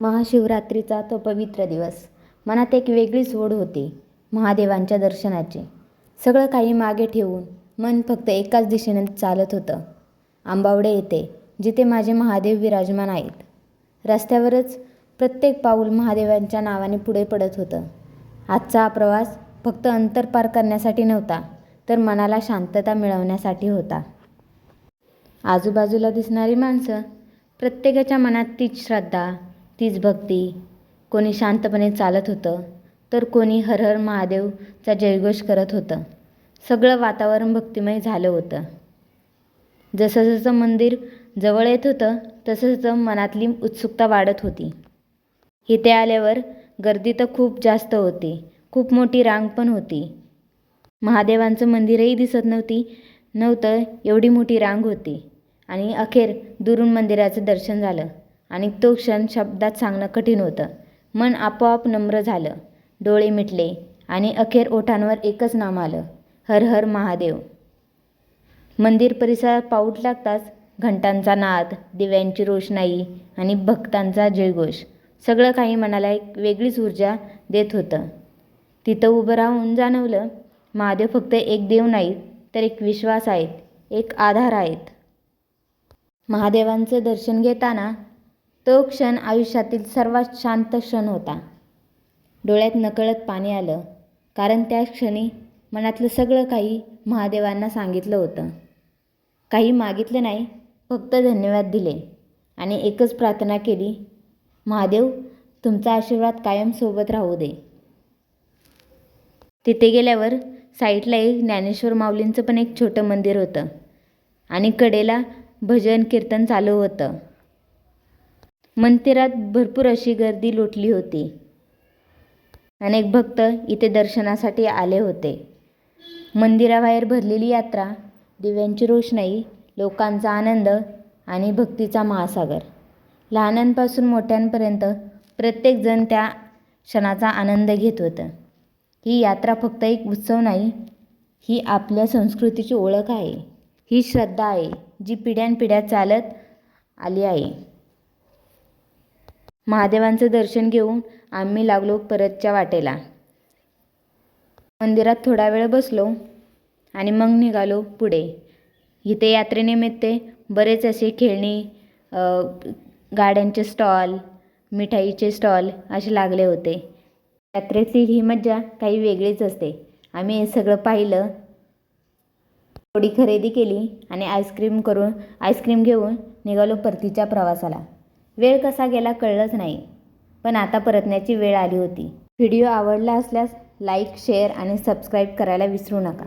महाशिवरात्रीचा तो पवित्र दिवस. मनात एक वेगळीच ओढ होती महादेवांच्या दर्शनाची. सगळं काही मागे ठेवून मन फक्त एकाच दिशेने चालत होतं, आंबावडे येथे, जिथे माझे महादेव विराजमान आहेत. रस्त्यावरच प्रत्येक पाऊल महादेवांच्या नावाने पुढे पडत होतं. आजचा हा प्रवास फक्त अंतर पार करण्यासाठी नव्हता, तर मनाला शांतता मिळवण्यासाठी होता. आजूबाजूला दिसणारी माणसं, प्रत्येकाच्या मनात तीच श्रद्धा, तीच भक्ती. कोणी शांतपणे चालत होतं, तर कोणी हर हर महादेवचा जयघोष करत होतं. सगळं वातावरण भक्तिमय झालं होतं. जसं जसं मंदिर जवळ येत होतं, तसं तसं मनातली उत्सुकता वाढत होती. इथे आल्यावर गर्दी तर खूप जास्त होती. खूप मोठी रांग पण होती. महादेवांचं मंदिरही दिसत नव्हतं एवढी मोठी रांग होती. आणि अखेर दुरून मंदिराचं दर्शन झालं. आणि तो क्षण शब्दात सांगणं कठीण होतं. मन आपोआप नम्र झालं. डोळे मिटले आणि अखेर ओठांवर एकच नाम आलं, हर हर महादेव. मंदिर परिसरात पाऊल टाकताच घंटांचा नाद, दिव्यांची रोषणाई आणि भक्तांचा जयघोष, सगळं काही मनाला एक वेगळीच ऊर्जा देत होतं. तिथं उभं राहून जाणवलं, महादेव फक्त एक देव नाहीत, तर एक विश्वास आहेत, एक आधार आहेत. महादेवांचं दर्शन घेताना तो क्षण आयुष्यातील सर्वात शांत क्षण होता. डोळ्यात नकळत पाणी आलं, कारण त्या क्षणी मनातलं सगळं काही महादेवांना सांगितलं होतं. काही मागितलं नाही, फक्त धन्यवाद दिले आणि एकच प्रार्थना केली, महादेव तुमचा आशीर्वाद कायम सोबत राहू दे. तिथे गेल्यावर साईडला एक ज्ञानेश्वर माऊलींचं पण एक छोटं मंदिर होतं आणि कडेला भजन कीर्तन चालू होतं. मंदिरात भरपूर अशी गर्दी लोटली होती. अनेक भक्त इथे दर्शनासाठी आले होते. मंदिराबाहेर भरलेली यात्रा, दिव्यांची रोषणाई, लोकांचा आनंद आणि भक्तीचा महासागर. लहानांपासून मोठ्यांपर्यंत प्रत्येकजण त्या क्षणाचा आनंद घेत होतं. ही यात्रा फक्त एक उत्सव नाही, ही आपल्या संस्कृतीची ओळख आहे. ही श्रद्धा आहे, जी पिढ्यानपिढ्या चालत आली आहे. महादेवांचं दर्शन घेऊन आम्ही लागलो परतच्या वाटेला. मंदिरात थोडा वेळ बसलो आणि मग निघालो पुढे. इथे यात्रेनिमित्त बरेच असे खेळणी, गाड्यांचे स्टॉल, मिठाईचे स्टॉल असे लागले होते. यात्रेतली ही मज्जा काही वेगळीच असते. आम्ही हे सगळं पाहिलं, थोडी खरेदी केली आणि आईस्क्रीम घेऊन निघालो परतीच्या प्रवासाला. वेळ कसा गेला कळलंच नाही, पण आता परतण्याची वेळ आली होती. व्हिडिओ आवडला असल्यास लाईक, शेअर आणि सबस्क्राईब करायला विसरू नका.